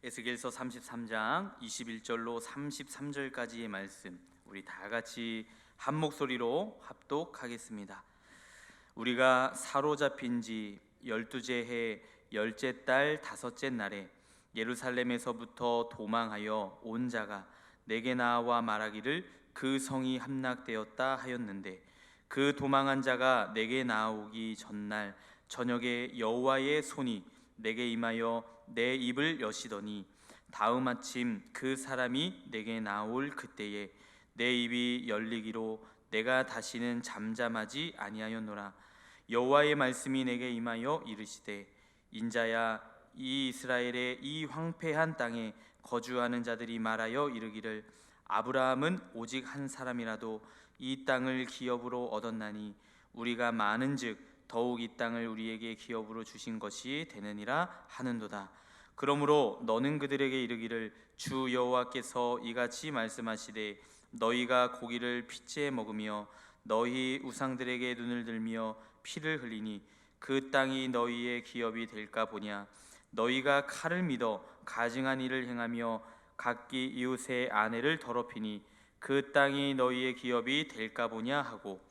에스겔서 33장 21절로 33절까지의 말씀, 우리 다 같이 한 목소리로 합독하겠습니다. 우리가 사로잡힌 지 12째 해 10째 달 5째 날에 예루살렘에서부터 도망하여 온 자가 내게 나와 말하기를 그 성이 함락되었다 하였는데, 그 도망한 자가 내게 나오기 전날 저녁에 여호와의 손이 내게 임하여 내 입을 여시더니, 다음 아침 그 사람이 내게 나올 그때에 내 입이 열리기로 내가 다시는 잠잠하지 아니하였노라. 여호와의 말씀이 내게 임하여 이르시되, 인자야, 이 이스라엘의 이 황폐한 땅에 거주하는 자들이 말하여 이르기를, 아브라함은 오직 한 사람이라도 이 땅을 기업으로 얻었나니 우리가 많은즉 더욱 이 땅을 우리에게 기업으로 주신 것이 되느니라 하는도다. 그러므로 너는 그들에게 이르기를, 주 여호와께서 이같이 말씀하시되, 너희가 고기를 핏째 먹으며 너희 우상들에게 눈을 들며 피를 흘리니 그 땅이 너희의 기업이 될까 보냐. 너희가 칼을 믿어 가증한 일을 행하며 각기 이웃의 아내를 더럽히니 그 땅이 너희의 기업이 될까 보냐 하고,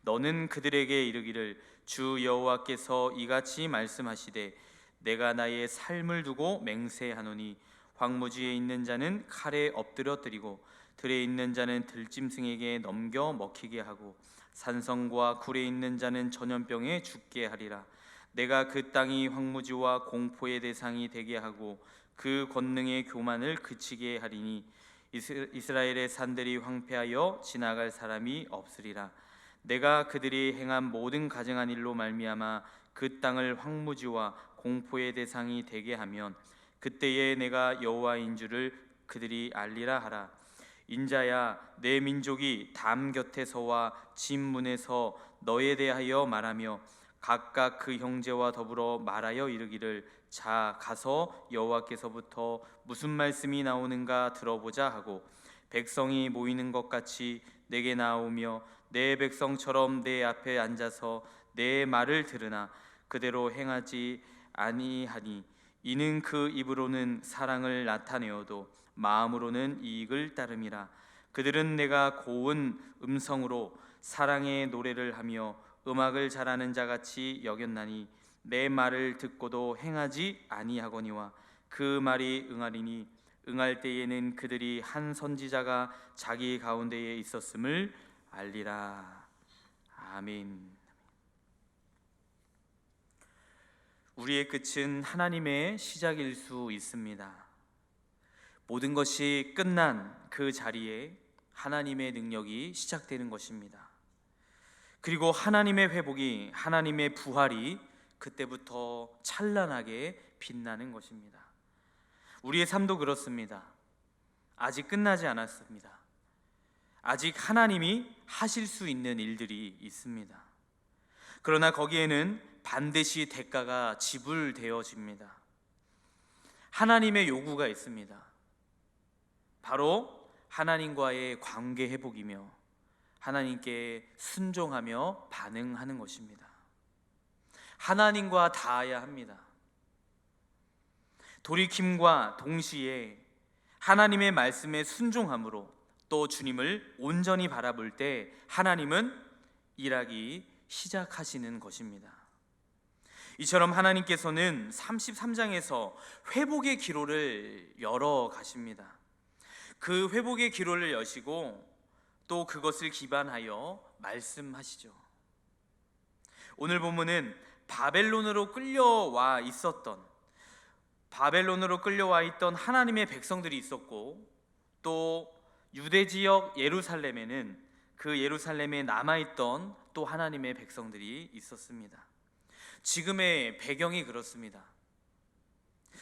너는 그들에게 이르기를, 주 여호와께서 이같이 말씀하시되, 내가 나의 삶을 두고 맹세하노니 황무지에 있는 자는 칼에 엎드려 드리고 들에 있는 자는 들짐승에게 넘겨 먹히게 하고 산성과 굴에 있는 자는 전염병에 죽게 하리라. 내가 그 땅이 황무지와 공포의 대상이 되게 하고 그 권능의 교만을 그치게 하리니 이스라엘의 산들이 황폐하여 지나갈 사람이 없으리라. 내가 그들이 행한 모든 가증한 일로 말미암아 그 땅을 황무지와 공포의 대상이 되게 하면 그때에 내가 여호와인 줄을 그들이 알리라 하라. 인자야, 내 민족이 담 곁에서와 집 문에서 너에 대하여 말하며 각각 그 형제와 더불어 말하여 이르기를, 자, 가서 여호와께서부터 무슨 말씀이 나오는가 들어보자 하고, 백성이 모이는 것 같이 내게 나오며 내 백성처럼 내 앞에 앉아서 내 말을 들으나 그대로 행하지 아니하니, 이는 그 입으로는 사랑을 나타내어도 마음으로는 이익을 따름이라. 그들은 내가 고운 음성으로 사랑의 노래를 하며 음악을 잘하는 자같이 여겼나니 내 말을 듣고도 행하지 아니하거니와 그 말이 응하리니 응할 때에는 그들이 한 선지자가 자기 가운데에 있었음을 알리라. 아멘. 우리의 끝은 하나님의 시작일 수 있습니다. 모든 것이 끝난 그 자리에 하나님의 능력이 시작되는 것입니다. 그리고 하나님의 회복이, 하나님의 부활이 그때부터 찬란하게 빛나는 것입니다. 우리의 삶도 그렇습니다. 아직 끝나지 않았습니다. 아직 하나님이 하실 수 있는 일들이 있습니다. 그러나 거기에는 반드시 대가가 지불되어집니다. 하나님의 요구가 있습니다. 바로 하나님과의 관계 회복이며 하나님께 순종하며 반응하는 것입니다. 하나님과 닿아야 합니다. 돌이킴과 동시에 하나님의 말씀에 순종함으로 또 주님을 온전히 바라볼 때 하나님은 일하기 시작하시는 것입니다. 이처럼 하나님께서는 33장에서 회복의 기로를 열어 가십니다. 그 회복의 기로를 여시고 또 그것을 기반하여 말씀하시죠. 오늘 본문은 바벨론으로 끌려와 있던 하나님의 백성들이 있었고, 또 유대 지역 예루살렘에는 그 예루살렘에 남아있던 또 하나님의 백성들이 있었습니다. 지금의 배경이 그렇습니다.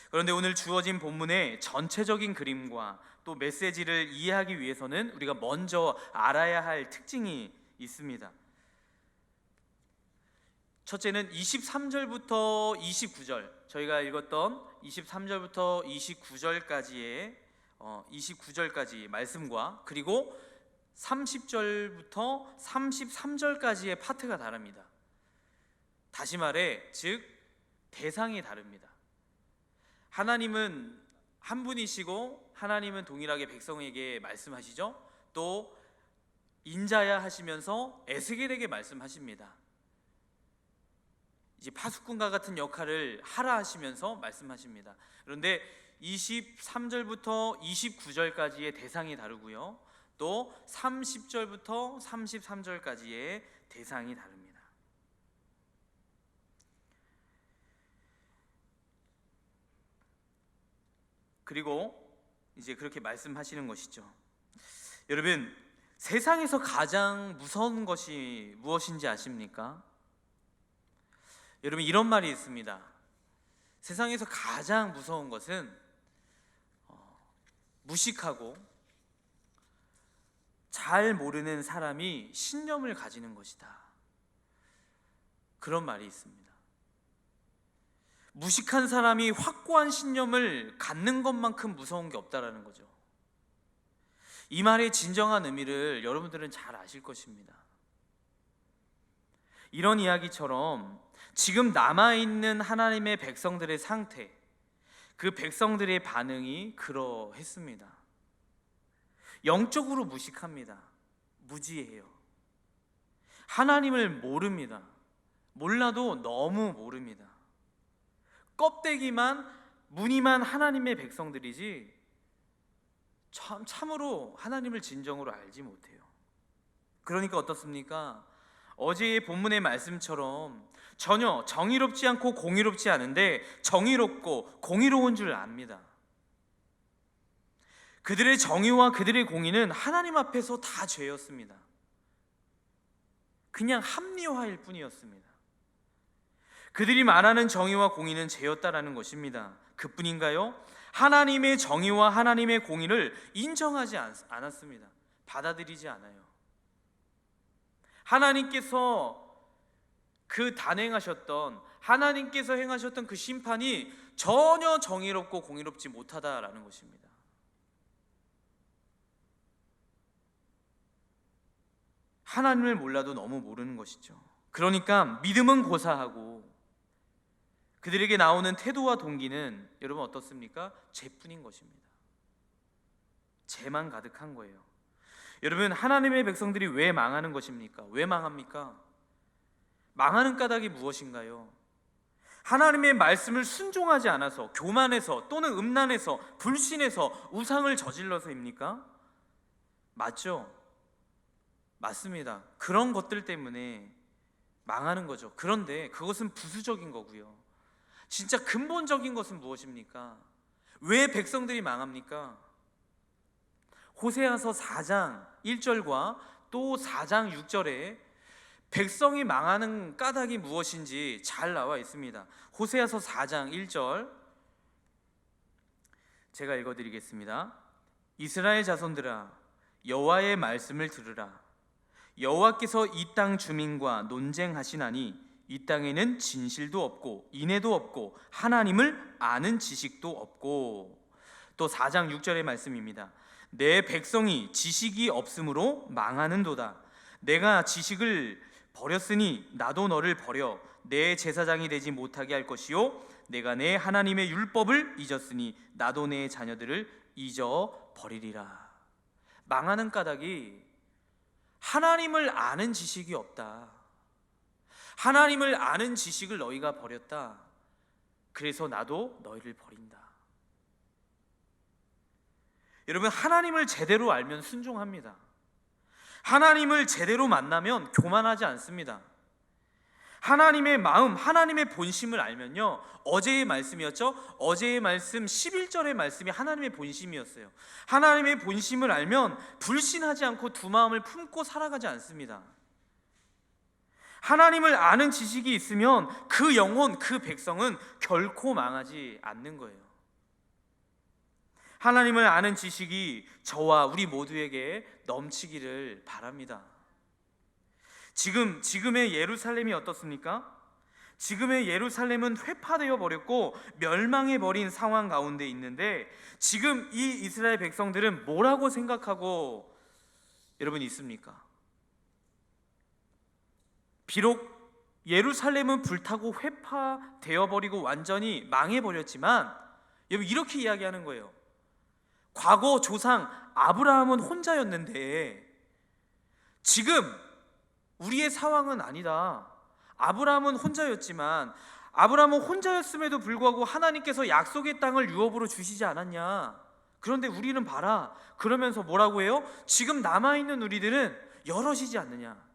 그런데 오늘 주어진 본문의 전체적인 그림과 또 메시지를 이해하기 위해서는 우리가 먼저 알아야 할 특징이 있습니다. 첫째는 23절부터 29절, 저희가 읽었던 23절부터 29절까지의 말씀과 그리고 30절부터 33절까지의 파트가 다릅니다. 다시 말해, 즉 대상이 다릅니다. 하나님은 한 분이시고 하나님은 동일하게 백성에게 말씀하시죠. 또 인자야 하시면서 에스겔에게 말씀하십니다. 이제 파수꾼과 같은 역할을 하라 하시면서 말씀하십니다. 그런데 23절부터 29절까지의 대상이 다르고요, 또 30절부터 33절까지의 대상이 다릅니다. 그리고 이제 그렇게 말씀하시는 것이죠. 여러분, 세상에서 가장 무서운 것이 무엇인지 아십니까? 여러분, 이런 말이 있습니다. 세상에서 가장 무서운 것은 무식하고 잘 모르는 사람이 신념을 가지는 것이다. 그런 말이 있습니다. 무식한 사람이 확고한 신념을 갖는 것만큼 무서운 게 없다라는 거죠. 이 말의 진정한 의미를 여러분들은 잘 아실 것입니다. 이런 이야기처럼 지금 남아있는 하나님의 백성들의 상태, 그 백성들의 반응이 그러했습니다. 영적으로 무식합니다. 무지해요. 하나님을 모릅니다. 몰라도 너무 모릅니다. 껍데기만, 무늬만 하나님의 백성들이지 참으로 하나님을 진정으로 알지 못해요. 그러니까 어떻습니까? 어제의 본문의 말씀처럼 전혀 정의롭지 않고 공의롭지 않은데 정의롭고 공의로운 줄 압니다. 그들의 정의와 그들의 공의는 하나님 앞에서 다 죄였습니다. 그냥 합리화일 뿐이었습니다. 그들이 말하는 정의와 공의는 죄였다라는 것입니다. 그뿐인가요? 하나님의 정의와 하나님의 공의를 인정하지 않았습니다. 받아들이지 않아요. 하나님께서 하나님께서 행하셨던 그 심판이 전혀 정의롭고 공의롭지 못하다라는 것입니다. 하나님을 몰라도 너무 모르는 것이죠. 그러니까 믿음은 고사하고 그들에게 나오는 태도와 동기는 여러분 어떻습니까? 죄뿐인 것입니다. 죄만 가득한 거예요. 여러분, 하나님의 백성들이 왜 망하는 것입니까? 왜 망합니까? 망하는 까닭이 무엇인가요? 하나님의 말씀을 순종하지 않아서, 교만해서, 또는 음란해서, 불신해서, 우상을 저질러서입니까? 맞죠? 맞습니다. 그런 것들 때문에 망하는 거죠. 그런데 그것은 부수적인 거고요. 진짜 근본적인 것은 무엇입니까? 왜 백성들이 망합니까? 호세아서 4장 1절과 또 4장 6절에 백성이 망하는 까닭이 무엇인지 잘 나와 있습니다. 호세아서 4장 1절 제가 읽어드리겠습니다. 이스라엘 자손들아, 여호와의 말씀을 들으라. 여호와께서 이 땅 주민과 논쟁하시나니 이 땅에는 진실도 없고 인애도 없고 하나님을 아는 지식도 없고. 또 4장 6절의 말씀입니다. 내 백성이 지식이 없으므로 망하는도다. 내가 지식을 버렸으니 나도 너를 버려 내 제사장이 되지 못하게 할 것이요 내가 내 하나님의 율법을 잊었으니 나도 내 자녀들을 잊어버리리라. 망하는 까닭이 하나님을 아는 지식이 없다. 하나님을 아는 지식을 너희가 버렸다. 그래서 나도 너희를 버린다. 여러분, 하나님을 제대로 알면 순종합니다. 하나님을 제대로 만나면 교만하지 않습니다. 하나님의 마음, 하나님의 본심을 알면요, 어제의 말씀이었죠? 어제의 말씀 11절의 말씀이 하나님의 본심이었어요. 하나님의 본심을 알면 불신하지 않고 두 마음을 품고 살아가지 않습니다. 하나님을 아는 지식이 있으면 그 영혼, 그 백성은 결코 망하지 않는 거예요. 하나님을 아는 지식이 저와 우리 모두에게 넘치기를 바랍니다. 지금의 예루살렘이 어떻습니까? 지금의 예루살렘은 회파되어 버렸고 멸망해 버린 상황 가운데 있는데, 지금 이 이스라엘 백성들은 뭐라고 생각하고 여러분 있습니까? 비록 예루살렘은 불타고 회파되어 버리고 완전히 망해 버렸지만 여러분 이렇게 이야기하는 거예요. 과거 조상 아브라함은 혼자였는데 지금 우리의 상황은 아니다. 아브라함은 혼자였지만 아브라함은 혼자였음에도 불구하고 하나님께서 약속의 땅을 유업으로 주시지 않았냐. 그런데 우리는 봐라. 그러면서 뭐라고 해요? 지금 남아있는 우리들은 여럿이지 않느냐.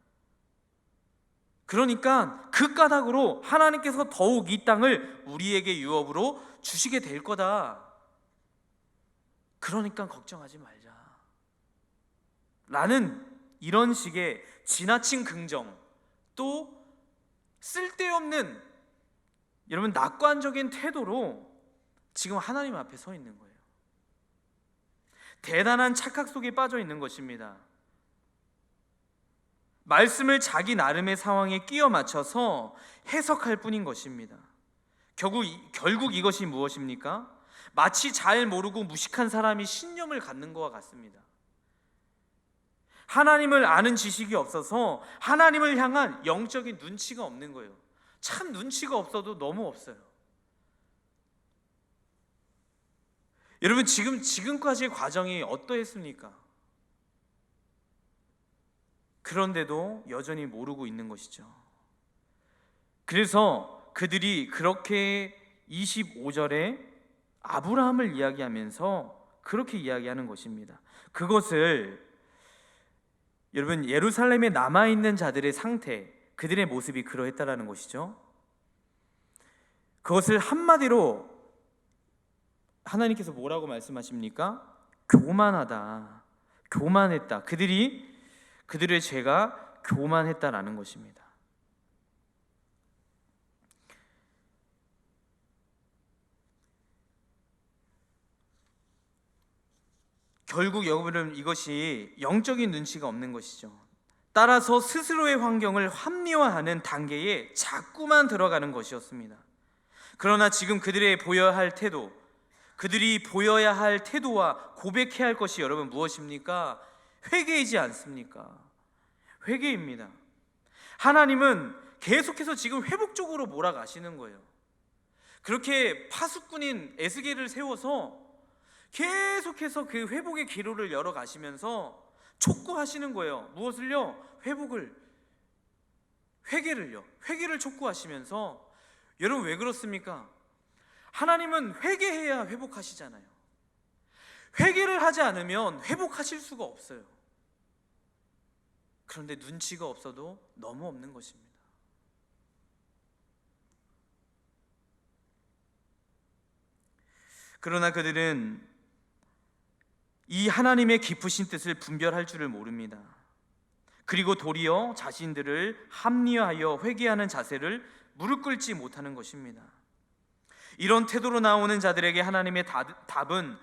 그러니까 그 까닭으로 하나님께서 더욱 이 땅을 우리에게 유업으로 주시게 될 거다. 그러니까 걱정하지 말자 라는 이런 식의 지나친 긍정, 또 쓸데없는 여러분 낙관적인 태도로 지금 하나님 앞에 서 있는 거예요. 대단한 착각 속에 빠져 있는 것입니다. 말씀을 자기 나름의 상황에 끼워 맞춰서 해석할 뿐인 것입니다. 결국 이것이 무엇입니까? 마치 잘 모르고 무식한 사람이 신념을 갖는 것과 같습니다. 하나님을 아는 지식이 없어서 하나님을 향한 영적인 눈치가 없는 거예요. 참 눈치가 없어도 너무 없어요. 여러분 지금까지의 과정이 어떠했습니까? 그런데도 여전히 모르고 있는 것이죠. 그래서 그들이 그렇게 25절에 아브라함을 이야기하면서 그렇게 이야기하는 것입니다. 그것을 여러분 예루살렘에 남아있는 자들의 상태, 그들의 모습이 그러했다라는 것이죠. 그것을 한마디로 하나님께서 뭐라고 말씀하십니까? 교만하다, 교만했다. 그들의 죄가 교만했다라는 것입니다. 결국 여러분 이것이 영적인 눈치가 없는 것이죠. 따라서 스스로의 환경을 합리화하는 단계에 자꾸만 들어가는 것이었습니다. 그러나 지금 그들이 보여야 할 태도와 고백해야 할 것이 여러분 무엇입니까? 회개이지 않습니까? 회개입니다. 하나님은 계속해서 지금 회복적으로 몰아가시는 거예요. 그렇게 파수꾼인 에스겔을 세워서 계속해서 그 회복의 기로를 열어가시면서 촉구하시는 거예요. 무엇을요? 회개를 촉구하시면서, 여러분 왜 그렇습니까? 하나님은 회개해야 회복하시잖아요. 회개를 하지 않으면 회복하실 수가 없어요. 그런데 눈치가 없어도 너무 없는 것입니다. 그러나 그들은 이 하나님의 깊으신 뜻을 분별할 줄을 모릅니다. 그리고 도리어 자신들을 합리화하여 회개하는 자세를 무릎 꿇지 못하는 것입니다. 이런 태도로 나오는 자들에게 하나님의 답은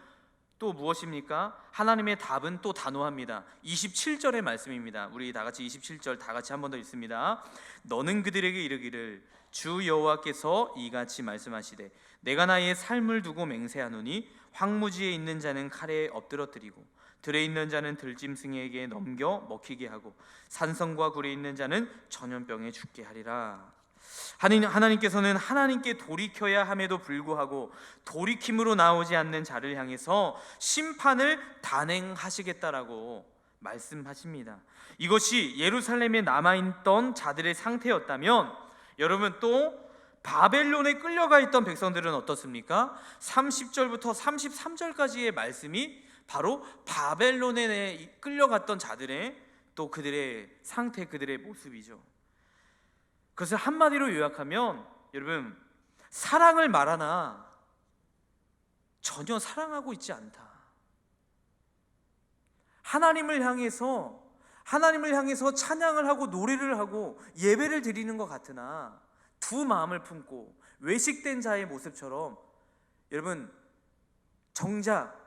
또 무엇입니까? 하나님의 답은 또 단호합니다. 27절의 말씀입니다. 우리 다 같이 27절 다 같이 한 번 더 읽습니다. 너는 그들에게 이르기를 주 여호와께서 이같이 말씀하시되 내가 나의 삶을 두고 맹세하노니 황무지에 있는 자는 칼에 엎드러뜨리고 들에 있는 자는 들짐승에게 넘겨 먹히게 하고 산성과 굴에 있는 자는 전염병에 죽게 하리라. 하나님께서는 하나님께 돌이켜야 함에도 불구하고 돌이킴으로 나오지 않는 자를 향해서 심판을 단행하시겠다라고 말씀하십니다. 이것이 예루살렘에 남아있던 자들의 상태였다면, 여러분 또 바벨론에 끌려가 있던 백성들은 어떻습니까? 30절부터 33절까지의 말씀이 바로 바벨론에 끌려갔던 자들의 또 그들의 상태, 그들의 모습이죠. 그것을 한마디로 요약하면, 여러분 사랑을 말하나 전혀 사랑하고 있지 않다. 하나님을 향해서 찬양을 하고 노래를 하고 예배를 드리는 것 같으나 두 마음을 품고 외식된 자의 모습처럼, 여러분 정작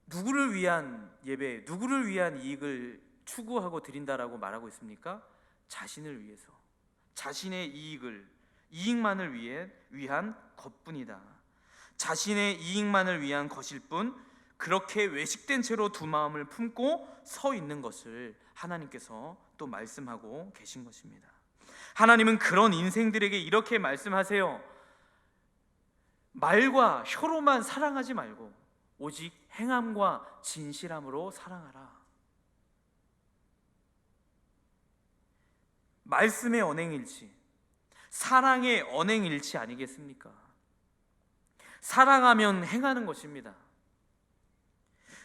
누구를 위한 예배, 누구를 위한 이익을 추구하고 드린다라고 말하고 있습니까? 자신을 위해서, 자신의 이익만을 위한 것뿐이다. 자신의 이익만을 위한 것일 뿐, 그렇게 외식된 채로 두 마음을 품고 서 있는 것을 하나님께서 또 말씀하고 계신 것입니다. 하나님은 그런 인생들에게 이렇게 말씀하세요. 말과 혀로만 사랑하지 말고 오직 행함과 진실함으로 사랑하라. 말씀의 언행일치, 사랑의 언행일치 아니겠습니까? 사랑하면 행하는 것입니다.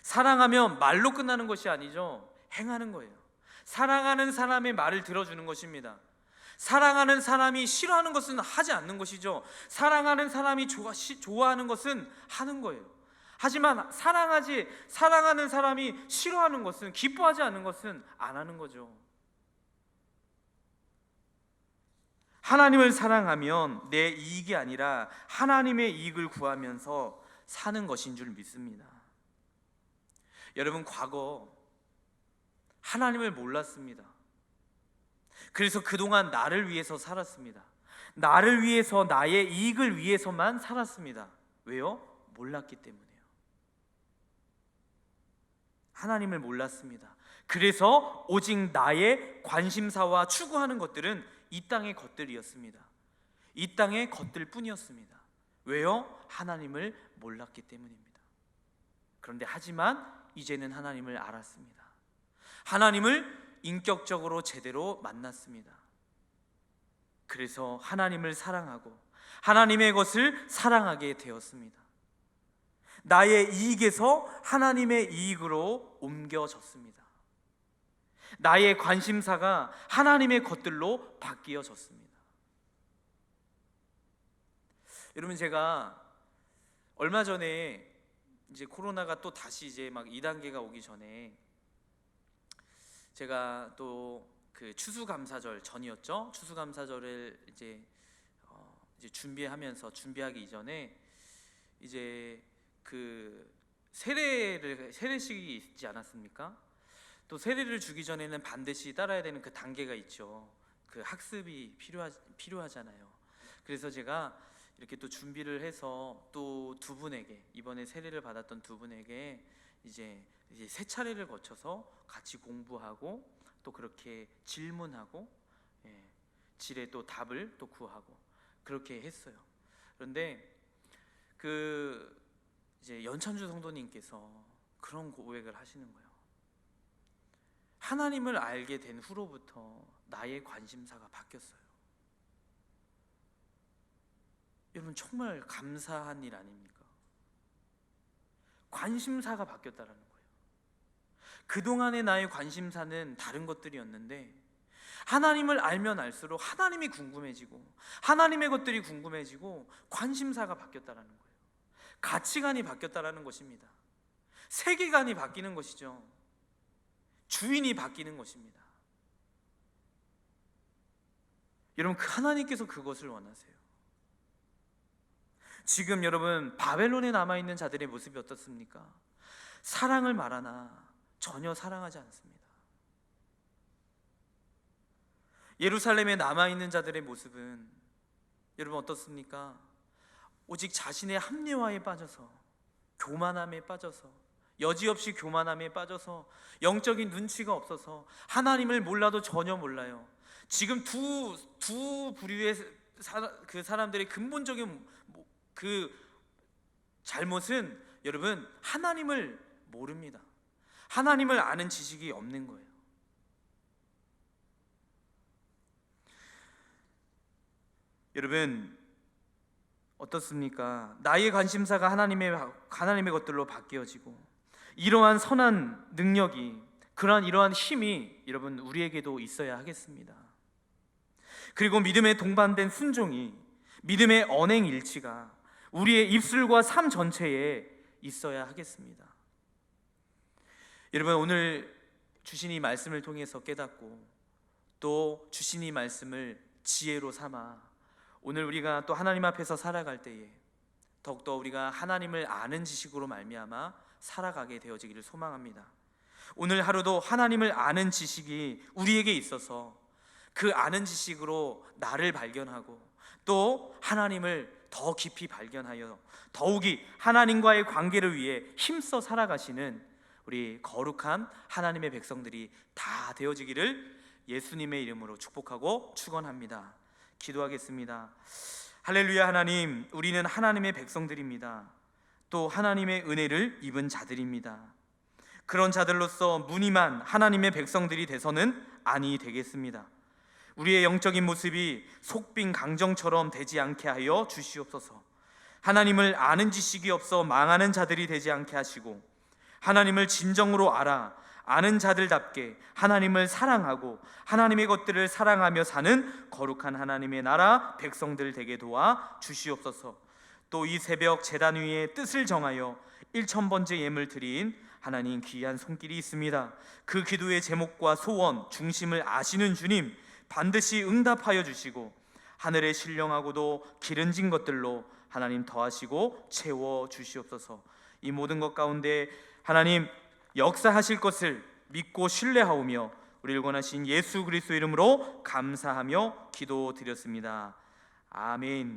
사랑하면 말로 끝나는 것이 아니죠. 행하는 거예요. 사랑하는 사람의 말을 들어주는 것입니다. 사랑하는 사람이 싫어하는 것은 하지 않는 것이죠. 사랑하는 사람이 좋아하는 것은 하는 거예요. 하지만 사랑하는 사람이 싫어하는 것은, 기뻐하지 않는 것은 안 하는 거죠. 하나님을 사랑하면 내 이익이 아니라 하나님의 이익을 구하면서 사는 것인 줄 믿습니다. 여러분, 과거 하나님을 몰랐습니다. 그래서 그동안 나를 위해서 살았습니다. 나를 위해서, 나의 이익을 위해서만 살았습니다. 왜요? 몰랐기 때문이에요. 하나님을 몰랐습니다. 그래서 오직 나의 관심사와 추구하는 것들은 이 땅의 것들이었습니다. 이 땅의 것들 뿐이었습니다. 왜요? 하나님을 몰랐기 때문입니다. 그런데 하지만 이제는 하나님을 알았습니다. 하나님을 인격적으로 제대로 만났습니다. 그래서 하나님을 사랑하고 하나님의 것을 사랑하게 되었습니다. 나의 이익에서 하나님의 이익으로 옮겨졌습니다. 나의 관심사가 하나님의 것들로 바뀌어졌습니다. 여러분, 제가 얼마 전에 이제 코로나가 또 다시 이제 막 2단계가 오기 전에 제가 또 그 추수감사절 전이었죠. 추수감사절을 이제 준비하기 이전에 이제 그 세례식이 있지 않았습니까? 또 세례를 주기 전에는 반드시 따라야 되는 그 단계가 있죠. 그 학습이 필요하잖아요. 그래서 제가 이렇게 또 준비를 해서 또 두 분에게, 이번에 세례를 받았던 두 분에게 이제 세 차례를 거쳐서 같이 공부하고 또 그렇게 질문하고 질의 또 답을 또 구하고 그렇게 했어요. 그런데 그 이제 연찬주 성도님께서 그런 고백을 하시는 거예요. 하나님을 알게 된 후로부터 나의 관심사가 바뀌었어요. 여러분, 정말 감사한 일 아닙니까? 관심사가 바뀌었다는 거예요. 그동안의 나의 관심사는 다른 것들이었는데 하나님을 알면 알수록 하나님이 궁금해지고 하나님의 것들이 궁금해지고 관심사가 바뀌었다는 거예요. 가치관이 바뀌었다는 것입니다. 세계관이 바뀌는 것이죠. 주인이 바뀌는 것입니다. 여러분, 하나님께서 그것을 원하세요. 지금 여러분, 바벨론에 남아있는 자들의 모습이 어떻습니까? 사랑을 말하나 전혀 사랑하지 않습니다. 예루살렘에 남아있는 자들의 모습은 여러분 어떻습니까? 오직 자신의 합리화에 빠져서, 교만함에 빠져서, 여지없이 교만함에 빠져서, 영적인 눈치가 없어서 하나님을 몰라도 전혀 몰라요. 지금 두 부류의 그 사람들의 근본적인 그 잘못은 여러분, 하나님을 모릅니다. 하나님을 아는 지식이 없는 거예요. 여러분 어떻습니까? 나의 관심사가 하나님의 것들로 바뀌어지고 이러한 선한 능력이, 이러한 힘이 여러분 우리에게도 있어야 하겠습니다. 그리고 믿음에 동반된 순종이, 믿음의 언행일치가 우리의 입술과 삶 전체에 있어야 하겠습니다. 여러분, 오늘 주신 이 말씀을 통해서 깨닫고 또 주신 이 말씀을 지혜로 삼아 오늘 우리가 또 하나님 앞에서 살아갈 때에 더욱더 우리가 하나님을 아는 지식으로 말미암아 살아가게 되어지기를 소망합니다. 오늘 하루도 하나님을 아는 지식이 우리에게 있어서 그 아는 지식으로 나를 발견하고 또 하나님을 더 깊이 발견하여 더욱이 하나님과의 관계를 위해 힘써 살아가시는 우리 거룩한 하나님의 백성들이 다 되어지기를 예수님의 이름으로 축복하고 축원합니다. 기도하겠습니다. 할렐루야. 하나님, 우리는 하나님의 백성들입니다. 또 하나님의 은혜를 입은 자들입니다. 그런 자들로서 무늬만 하나님의 백성들이 돼서는 아니 되겠습니다. 우리의 영적인 모습이 속빈 강정처럼 되지 않게 하여 주시옵소서. 하나님을 아는 지식이 없어 망하는 자들이 되지 않게 하시고, 하나님을 진정으로 아는 자들답게 하나님을 사랑하고 하나님의 것들을 사랑하며 사는 거룩한 하나님의 나라 백성들 되게 도와 주시옵소서. 또 이 새벽 제단 위에 뜻을 정하여 1000번째 예물 드린 하나님 귀한 손길이 있습니다. 그 기도의 제목과 소원, 중심을 아시는 주님, 반드시 응답하여 주시고 하늘의 신령하고도 기름진 것들로 하나님 더하시고 채워 주시옵소서. 이 모든 것 가운데 하나님 역사하실 것을 믿고 신뢰하오며 우리를 권하신 예수 그리스도 이름으로 감사하며 기도드렸습니다. 아멘.